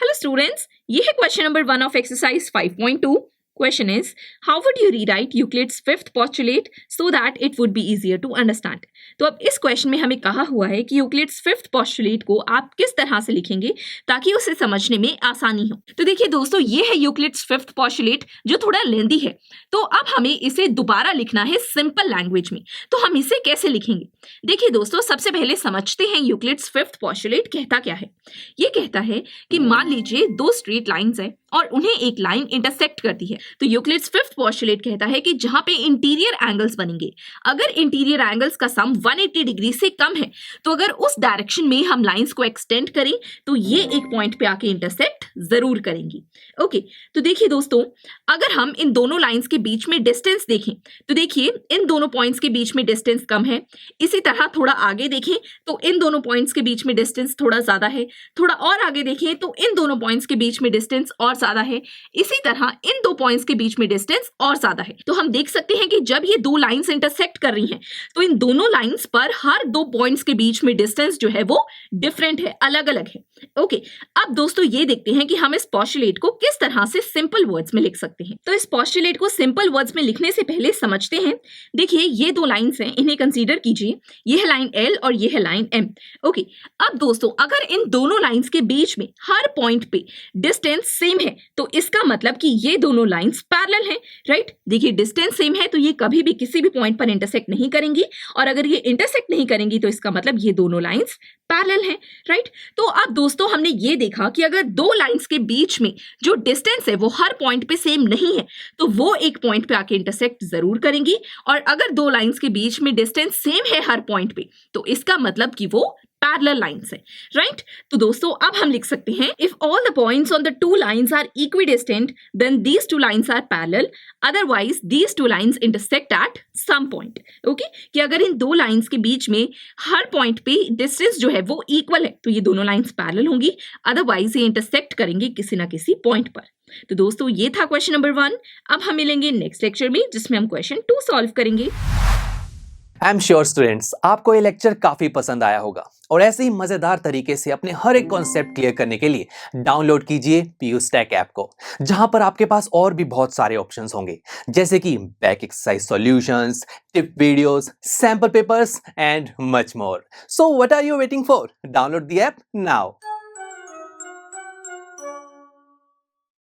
Hello students, ये है question number 1 of exercise 5.2. Question is, how would you rewrite Euclid's fifth postulate so that it would be easier to understand? तो अब इस question में हमें कहा हुआ है कि यूक्लिड्स फिफ्थ पोस्टुलेट को आप किस तरह से लिखेंगे ताकि उसे समझने में आसानी हो। तो देखिए दोस्तों, ये है यूक्लिड्स फिफ्थ पोस्टुलेट जो थोड़ा लेंदी है। तो अब हमें इसे दोबारा लिखना है सिंपल लैंग्वेज में। तो हम इसे कैसे लिखेंगे? देखिए दोस्तों, सबसे पहले समझते हैं यूक्लिड्स फिफ्थ पोस्टुलेट कहता क्या है। ये कहता है कि मान लीजिए दो स्ट्रेट लाइंस हैं और उन्हें एक लाइन इंटरसेक्ट करती है। तो यूक्लिड्स फिफ्थ पोस्टुलेट कहता है कि जहां पे इंटीरियर एंगल्स बनेंगे, अगर इंटीरियर एंगल्स का सम 180 डिग्री से कम है, तो अगर उस डायरेक्शन में हम लाइंस को एक्सटेंड करें तो ये एक पॉइंट पे आके इंटरसेक्ट जरूर करेंगी। ओके, तो देखिए दोस्तों, अगर हम इन दोनों लाइंस के बीच में डिस्टेंस देखें तो देखिए इन दोनों पॉइंट्स के बीच में डिस्टेंस कम है। इसी तरह थोड़ा आगे देखें तो इन दोनों पॉइंट्स के बीच में डिस्टेंस थोड़ा ज्यादा है। थोड़ा और आगे देखें तो इन दोनों पॉइंट्स के बीच में डिस्टेंस और ज्यादा है। इसी तरह इन दो पॉइंट्स के बीच में डिस्टेंस और ज्यादा है। तो हम देख सकते हैं कि जब ये दो लाइंस इंटरसेक्ट कर रही हैं तो इन दोनों लाइंस पर हर दो पॉइंट्स के बीच में डिस्टेंस जो है वो डिफरेंट है, अलग अलग है। ओके, अब दोस्तों ये देखते हैं कि हम इस पोस्टुलेट को किस तरह से सिंपल वर्ड्स में लिख सकते हैं। तो इस पोस्टुलेट को सिंपल वर्ड्स में लिखने से पहले समझते हैं। देखिए ये दो लाइंस हैं, इन्हें कंसीडर कीजिए। ये है लाइन L और ये है लाइन M। ओके, अब दोस्तों अगर इन दोनों लाइंस के बीच में हर पॉइंट पे डिस्टेंस सेम है तो इसका मतलब कि ये दोनों लाइंस पैरेलल हैं, राइट। देखिए डिस्टेंस सेम है तो ये कभी भी किसी भी पॉइंट पर इंटरसेक्ट नहीं करेंगी, और अगर ये इंटरसेक्ट नहीं करेंगी तो इसका मतलब ये दोनों लाइंस पैरेलल हैं, राइट। तो अब दोस्तों हमने ये देखा कि अगर दो लाइंस के बीच में जो डिस्टेंस है वो हर पॉइंट पे सेम नहीं है तो वो एक पॉइंट पे आके इंटरसेक्ट जरूर करेंगी, और अगर दो लाइंस के बीच में डिस्टेंस सेम है हर पॉइंट पे तो इसका मतलब कि वो पैरेलल लाइंस है, राइट। तो दोस्तों अब हम लिख सकते हैं, if all the points on the two lines are equidistant then these two lines are parallel, otherwise these two lines intersect at some point. Okay, कि अगर इन दो लाइंस के बीच में हर पॉइंट पे डिस्टेंस जो है वो इक्वल है तो ये दोनों लाइंस पैरेलल होंगी, अदरवाइज ये इंटरसेक्ट करेंगे किसी ना किसी पॉइंट पर। तो दोस्तों ये था क्वेश्चन नंबर 1। अब हम मिलेंगे नेक्स्ट लेक्चर में जिसमें हम क्वेश्चन 2 सॉल्व करेंगे। आई एम श्योर स्टूडेंट्स, आपको ये लेक्चर काफी पसंद आया होगा, और ऐसे ही मजेदार तरीके से अपने हर एक कॉन्सेप्ट क्लियर करने के लिए डाउनलोड कीजिए PUStack ऐप को, जहां पर आपके पास और भी बहुत सारे ऑप्शंस होंगे, जैसे कि back exercise solutions, tip videos, sample papers and much more. So what are you waiting for? Download the app now.